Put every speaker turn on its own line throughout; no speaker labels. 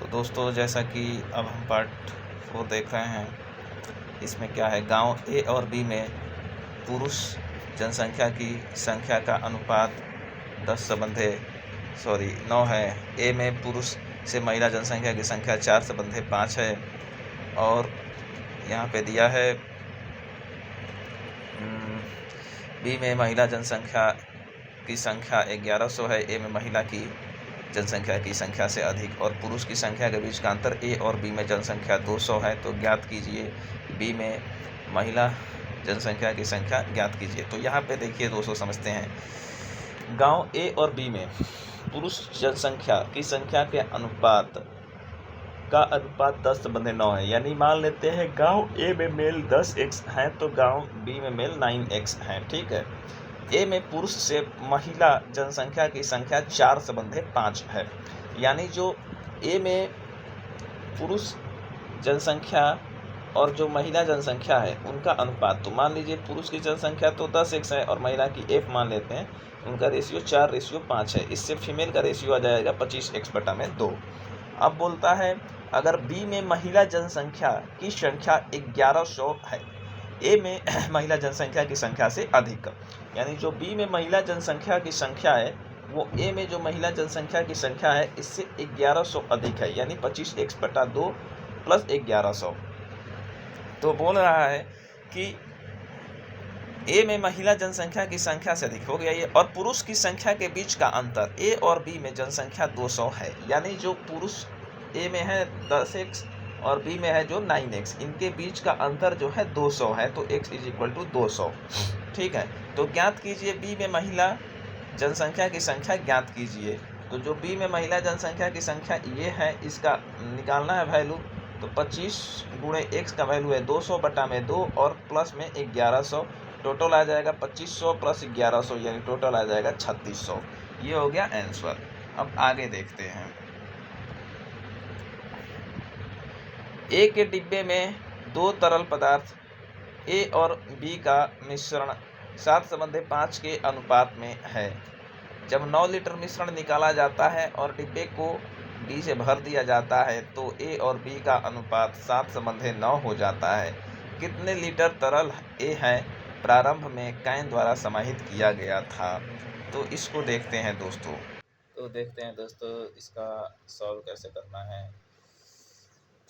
तो दोस्तों, जैसा कि अब हम पार्ट 4 देख रहे हैं। इसमें क्या है, गांव ए और बी में पुरुष जनसंख्या की संख्या का अनुपात 9 है। ए में पुरुष से महिला जनसंख्या की संख्या 4/5 है। और यहाँ पे दिया है बी में महिला जनसंख्या की संख्या 1100 है। ए में महिला की जनसंख्या की संख्या से अधिक और पुरुष की संख्या के बीच का अंतर ए और बी में जनसंख्या 200 है। तो ज्ञात कीजिए बी में महिला जनसंख्या की संख्या ज्ञात कीजिए। तो यहाँ पे देखिए दोस्तों, समझते हैं। गांव ए और बी में पुरुष जनसंख्या की संख्या के अनुपात का अनुपात 10/9 है। यानी मान लेते हैं गांव ए में मेल 10x है तो गांव बी में मेल 9x है। ठीक है। ए में पुरुष से महिला जनसंख्या की संख्या 4/5 है। यानी जो ए में पुरुष जनसंख्या और जो महिला जनसंख्या है उनका अनुपात, तो मान लीजिए पुरुष की जनसंख्या तो 10x है और महिला की f मान लेते हैं, उनका रेशियो 4:5 है। इससे फीमेल का रेशियो आ जाएगा 25x/2। अब बोलता है अगर बी में महिला जनसंख्या की संख्या 1100 है, ए में महिला जनसंख्या की संख्या से अधिक, यानी जो बी में महिला जनसंख्या की संख्या है वो ए में जो महिला जनसंख्या की संख्या है इससे 1100 अधिक है, यानी 25x/2 + 1100। तो बोल रहा है कि ए में महिला जनसंख्या की संख्या से अधिक हो गया ये, और पुरुष की संख्या के बीच का अंतर ए और बी में जनसंख्या 200 है। यानी जो पुरुष ए में है 10x और बी में है जो 9x, इनके बीच का अंतर जो है 200 है। तो x = 200। ठीक है। तो ज्ञात कीजिए बी में महिला जनसंख्या की संख्या ज्ञात कीजिए। तो जो बी में महिला जनसंख्या की संख्या ये है, इसका निकालना है वैल्यू। तो 25 × x का वैल्यू है 200/2 और प्लस में 1100, टोटल आ जाएगा 2500 + 1100, यानी टोटल आ जाएगा 3600। ये हो गया आंसर। अब आगे देखते हैं। ए के डिब्बे में 2 तरल पदार्थ ए और बी का मिश्रण 7/5 के अनुपात में है। जब 9 लीटर मिश्रण निकाला जाता है और डिब्बे को बी से भर दिया जाता है तो ए और बी का अनुपात 7/9 हो जाता है। कितने लीटर तरल ए है प्रारंभ में कैन द्वारा समाहित किया गया था? तो इसको देखते हैं दोस्तों। इसका सॉल्व कैसे करना है।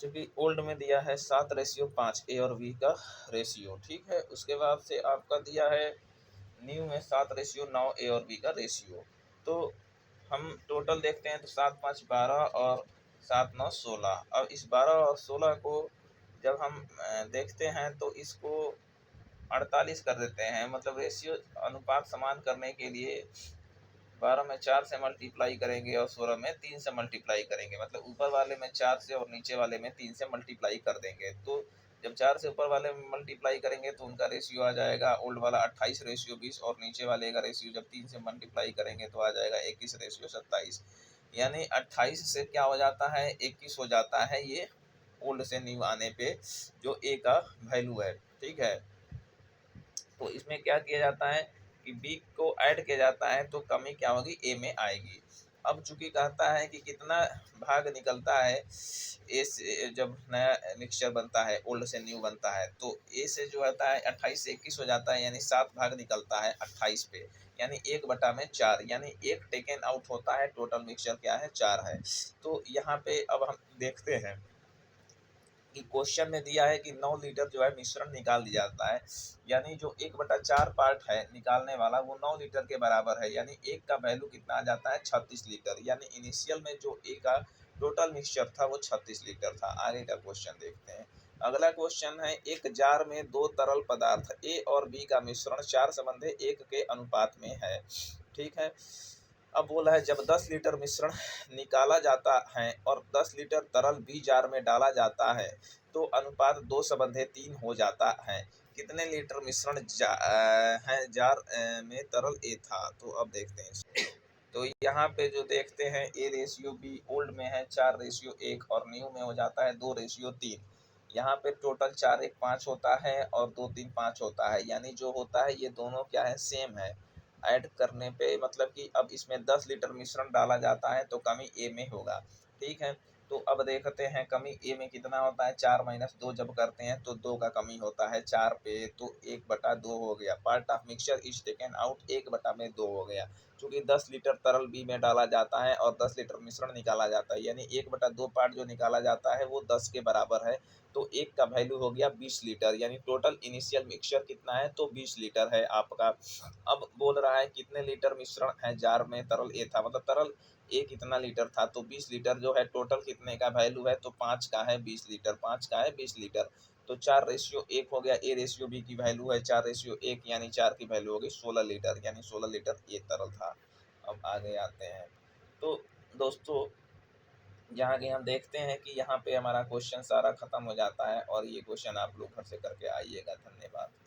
क्योंकि ओल्ड में दिया है 7:5 ए और बी का रेशियो। ठीक है। उसके बाद से आपका दिया है न्यू में 7:9 ए और बी का रेशियो। तो हम टोटल देखते हैं तो 7 5 12 और 7 9 16। अब इस 12 और 16 को जब हम देखते हैं तो इसको 48 कर देते हैं। मतलब रेशियो अनुपात समान करने के लिए 12 में 4 से मल्टीप्लाई करेंगे और 16 में 3 से मल्टीप्लाई करेंगे। मतलब ऊपर वाले में 4 से और नीचे वाले में 3 से मल्टीप्लाई कर देंगे। तो जब 4 से ऊपर वाले में मल्टीप्लाई करेंगे तो उनका रेशियो आ जाएगा ओल्ड वाला 28:20, और नीचे वाले का रेशियो जब 3 से मल्टीप्लाई करेंगे तो आ जाएगा 21:27। यानी 28 से क्या हो जाता है, 21 हो जाता है ये ओल्ड से न्यू आने पे जो ए का वैल्यू है। ठीक है। तो इसमें क्या किया जाता है कि बी को ऐड किया जाता है तो कमी क्या होगी, ए में आएगी। अब चूंकि कहता है कि कितना भाग निकलता है ए से जब नया मिक्सचर बनता है, ओल्ड से न्यू बनता है, तो ए से जो होता है 28 से 21 हो जाता है, यानी 7 भाग निकलता है 28 पे, यानी 1/4, यानी 1 टेकन आउट होता है। टोटल मिक्सचर क्या है, 4 है। तो यहाँ पे अब हम देखते हैं कि क्वेश्चन में दिया है कि 9 लीटर जो है मिश्रण निकाल दिया जाता है, यानी जो 1/4 पार्ट है निकालने वाला वो 9 लीटर के बराबर है। यानी एक का वैल्यू कितना आ जाता है, 36 लीटर। यानी इनिशियल में जो ए का टोटल मिक्सचर था वो 36 लीटर था। आगे का क्वेश्चन देखते हैं। अगला क्वेश्चन है, एक जार में 2 तरल पदार्थ ए और बी का मिश्रण 4:1 के अनुपात में है। ठीक है। अब बोला है जब 10 लीटर मिश्रण निकाला जाता है और 10 लीटर तरल बी जार में डाला जाता है तो अनुपात 2:3 हो जाता है। कितने लीटर मिश्रण है जार में तरल ए था? तो अब देखते हैं। तो यहाँ पे जो देखते हैं ए रेशियो बी ओल्ड में है 4:1 और न्यू में हो जाता है 2:3। यहाँ पे टोटल 4 1 5 होता है और 2 3 5 होता है। यानी जो होता है ये दोनों क्या है, सेम है। ऐड करने पे मतलब कि अब इसमें 10 लीटर मिश्रण डाला जाता है तो कमी ए में होगा। ठीक है। तो अब देखते हैं कमी ए में कितना होता है, 4 - 2 जब करते हैं तो 2 का कमी होता है 4 पे, तो 1/2 हो गया। Part of mixture is taken out, 1/2 हो गया। चूँकि 10 लीटर तरल बी में डाला जाता है और 10 लीटर मिश्रण निकाला जाता है, यानी 1/2 पार्ट जो निकाला जाता है वो 10 के बराबर है। तो 1 का वैल्यू हो गया 20 लीटर, यानी टोटल इनिशियल मिक्सचर कितना है, तो 20 लीटर है आपका। अब बोल रहा है कितने लीटर मिश्रण है जार में, तरल ए था, मतलब तरल ए कितना लीटर था, तो 20 लीटर जो है टोटल कितने का वैल्यू है, तो 5 का है 20 लीटर, 5 का है 20 लीटर। तो 4:1 हो गया, ए रेशियो बी की वैल्यू है 4:1, यानी 4 की वैल्यू होगी 16 लीटर, यानी 16 लीटर ये तरल था। अब आगे आते हैं। तो दोस्तों यहाँ कि हम देखते हैं कि यहाँ पे हमारा क्वेश्चन सारा खत्म हो जाता है, और ये क्वेश्चन आप लोग घर से करके आइएगा। धन्यवाद।